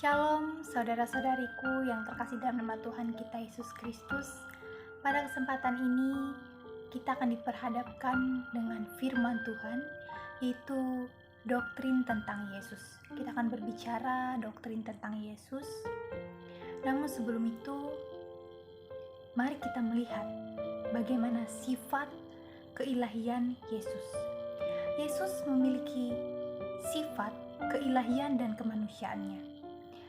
Shalom saudara-saudariku yang terkasih dalam nama Tuhan kita Yesus Kristus. Pada kesempatan ini kita akan diperhadapkan dengan firman Tuhan, yaitu doktrin tentang Yesus. Kita akan berbicara doktrin tentang Yesus. Namun sebelum itu, mari kita melihat bagaimana sifat keilahian Yesus. Yesus memiliki sifat keilahian dan kemanusiaannya.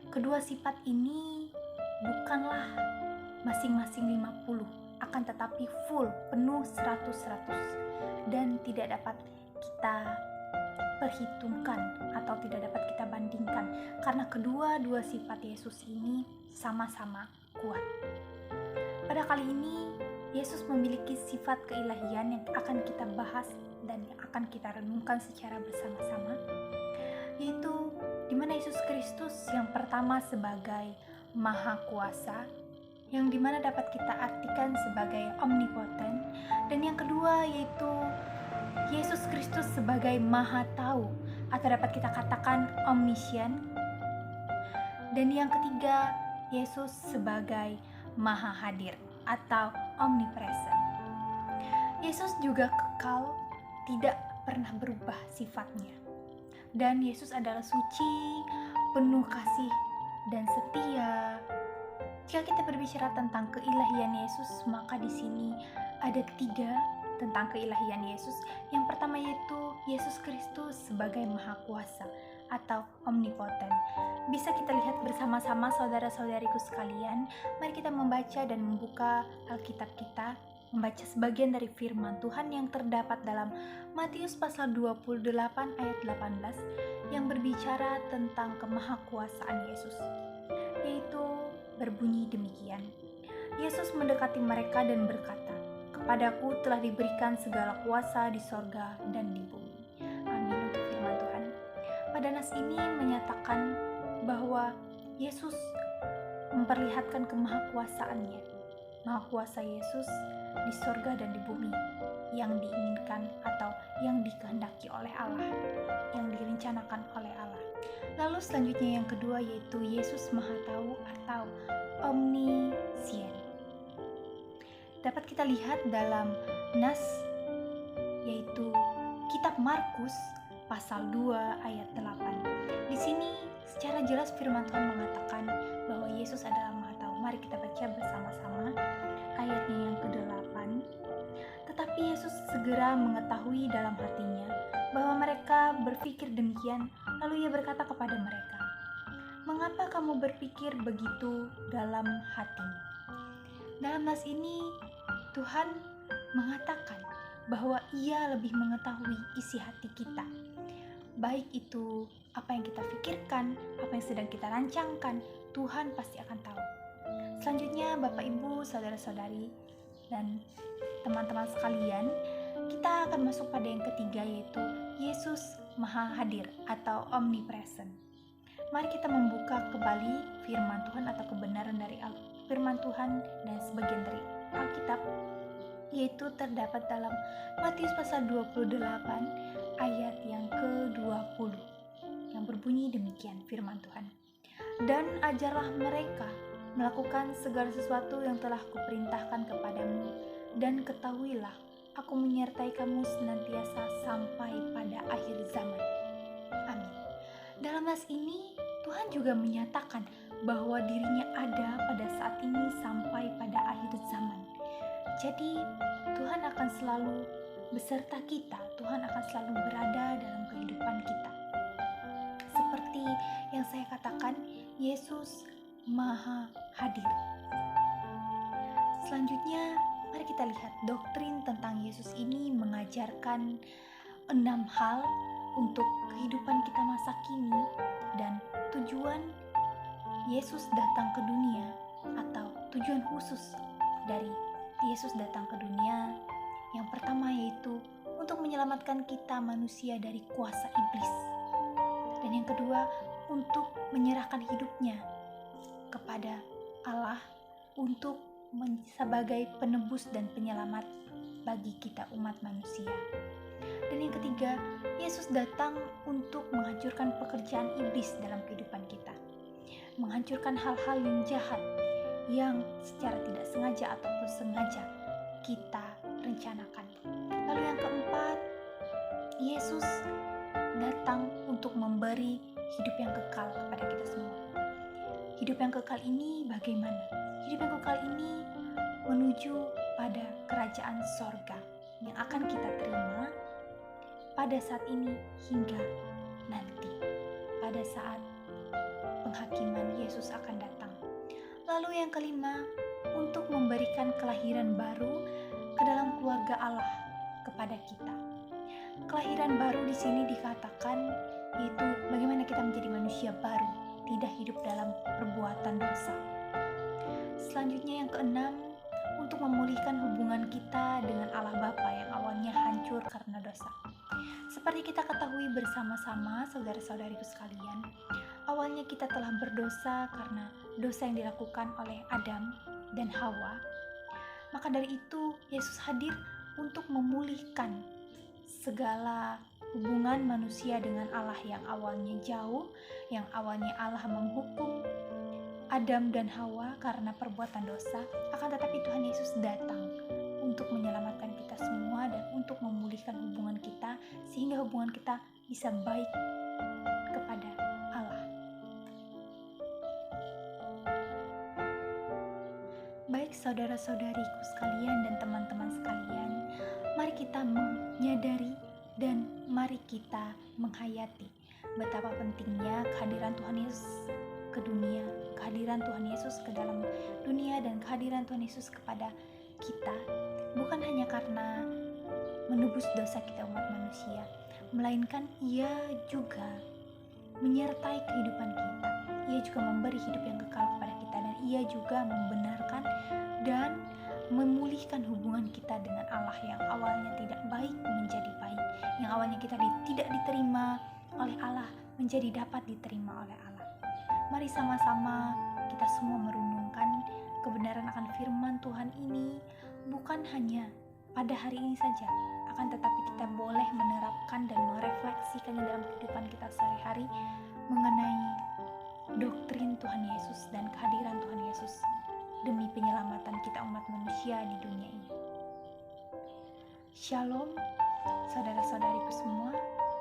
Kedua sifat ini bukanlah masing-masing 50, akan tetapi full, penuh 100% dan tidak dapat kita perhitungkan atau tidak dapat kita bandingkan, karena kedua-dua sifat Yesus ini sama-sama kuat. Pada kali ini Yesus memiliki sifat keilahian yang akan kita bahas dan yang akan kita renungkan secara bersama-sama, yaitu di mana Yesus Kristus yang pertama sebagai Maha Kuasa, yang dimana dapat kita artikan sebagai omnipoten, dan yang kedua yaitu Yesus Kristus sebagai Maha Tahu atau dapat kita katakan omniscient, dan yang ketiga Yesus sebagai Maha Hadir atau omnipresent. Yesus juga kekal, tidak pernah berubah sifatnya. Dan Yesus adalah suci, penuh kasih, dan setia. Jika kita berbicara tentang keilahian Yesus, maka di sini ada 3 tentang keilahian Yesus. Yang pertama yaitu Yesus Kristus sebagai Maha Kuasa atau omnipoten. Bisa kita lihat bersama-sama saudara-saudariku sekalian. Mari kita membaca dan membuka Alkitab kita, membaca sebagian dari firman Tuhan yang terdapat dalam Matius pasal 28 ayat 18 yang berbicara tentang kemahakuasaan Yesus, yaitu berbunyi demikian. Yesus mendekati mereka dan berkata, "Kepadaku telah diberikan segala kuasa di sorga dan di bumi." Amin untuk firman Tuhan. Pada nas ini menyatakan bahwa Yesus memperlihatkan kemahakuasaannya. Maha kuasa Yesus di sorga dan di bumi, yang diinginkan atau yang dikehendaki oleh Allah, yang direncanakan oleh Allah. Lalu selanjutnya yang kedua yaitu Yesus Maha Tahu atau omniscient. Dapat kita lihat dalam nas yaitu kitab Markus pasal 2 ayat 8. Di sini secara jelas firman Tuhan mengatakan bahwa Yesus adalah Maha Tahu. Mari kita baca bersama-sama ayatnya yang ke-8. Tetapi Yesus segera mengetahui dalam hatinya bahwa mereka berpikir demikian, lalu ia berkata kepada mereka, "Mengapa kamu berpikir begitu dalam hatimu?" Dalam nas ini Tuhan mengatakan bahwa ia lebih mengetahui isi hati kita, baik itu apa yang kita pikirkan, apa yang sedang kita rancangkan, Tuhan pasti akan tahu. Selanjutnya Bapak Ibu, saudara-saudari, dan teman-teman sekalian, kita akan masuk pada yang ketiga yaitu Yesus Maha Hadir atau omnipresent. Mari kita membuka kembali firman Tuhan atau kebenaran dari firman Tuhan dan sebagian dari Alkitab, yaitu terdapat dalam Matius pasal 28 ayat yang ke-20 yang berbunyi demikian firman Tuhan. "Dan ajarlah mereka melakukan segala sesuatu yang telah kuperintahkan kepadamu, dan ketahuilah, aku menyertai kamu senantiasa sampai pada akhir zaman." Amin. Dalam nas ini, Tuhan juga menyatakan bahwa dirinya ada pada saat ini sampai pada akhir zaman. Jadi, Tuhan akan selalu beserta kita, Tuhan akan selalu berada dalam kehidupan kita. Seperti yang saya katakan, Yesus Maha Hadir. Selanjutnya, mari kita lihat doktrin tentang Yesus ini mengajarkan 6 hal untuk kehidupan kita masa kini dan tujuan Yesus datang ke dunia atau tujuan khusus dari Yesus datang ke dunia. Yang pertama yaitu untuk menyelamatkan kita manusia dari kuasa iblis. Dan yang kedua, untuk menyerahkan hidupnya kepada Allah untuk sebagai penebus dan penyelamat bagi kita umat manusia. Dan yang ketiga, Yesus datang untuk menghancurkan pekerjaan iblis dalam kehidupan kita. menghancurkan hal-hal yang jahat yang secara tidak sengaja ataupun sengaja kita rencanakan. Lalu yang keempat, Yesus datang untuk memberi hidup yang kekal kepada kita semua. Hidup yang kekal ini bagaimana? Hidup yang kekal ini menuju pada kerajaan sorga yang akan kita terima pada saat ini hingga nanti, pada saat penghakiman Yesus akan datang. Lalu yang kelima, untuk memberikan kelahiran baru ke dalam keluarga Allah kepada kita. Kelahiran baru di sini dikatakan yaitu bagaimana kita menjadi manusia baru, tidak hidup dalam perbuatan dosa. Selanjutnya yang keenam, untuk memulihkan hubungan kita dengan Allah Bapa yang awalnya hancur karena dosa. Seperti kita ketahui bersama-sama, saudara-saudariku sekalian, awalnya kita telah berdosa karena dosa yang dilakukan oleh Adam dan Hawa. Maka dari itu, Yesus hadir untuk memulihkan segala hubungan manusia dengan Allah yang awalnya jauh, yang awalnya Allah menghukum Adam dan Hawa karena perbuatan dosa. Akan tetapi Tuhan Yesus datang untuk menyelamatkan kita semua dan untuk memulihkan hubungan kita sehingga hubungan kita bisa baik kepada Allah. Baik saudara-saudariku sekalian dan teman-teman sekalian, mari kita menyadari dan mari kita menghayati betapa pentingnya kehadiran Tuhan Yesus ke dunia, kehadiran Tuhan Yesus ke dalam dunia dan kehadiran Tuhan Yesus kepada kita, bukan hanya karena menebus dosa kita umat manusia, melainkan Ia juga menyertai kehidupan kita. Ia juga memberi hidup yang kekal kepada kita dan Ia juga membenarkan dan memulihkan hubungan kita dengan Allah yang awalnya tidak baik menjadi baik, yang awalnya kita tidak diterima oleh Allah menjadi dapat diterima oleh Allah. Mari sama-sama kita semua merenungkan kebenaran akan firman Tuhan ini, bukan hanya pada hari ini saja, akan tetapi kita boleh menerapkan dan merefleksikannya dalam kehidupan kita sehari-hari mengenai doktrin Tuhan Yesus dan kehadiran Tuhan Yesus demi penyelamatan kita umat manusia di dunia ini. Shalom, saudara-saudariku semua.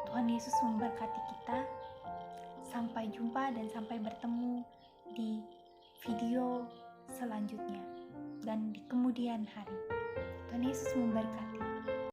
Tuhan Yesus memberkati kita. Sampai jumpa dan sampai bertemu di video selanjutnya dan di kemudian hari. Tuhan Yesus memberkati.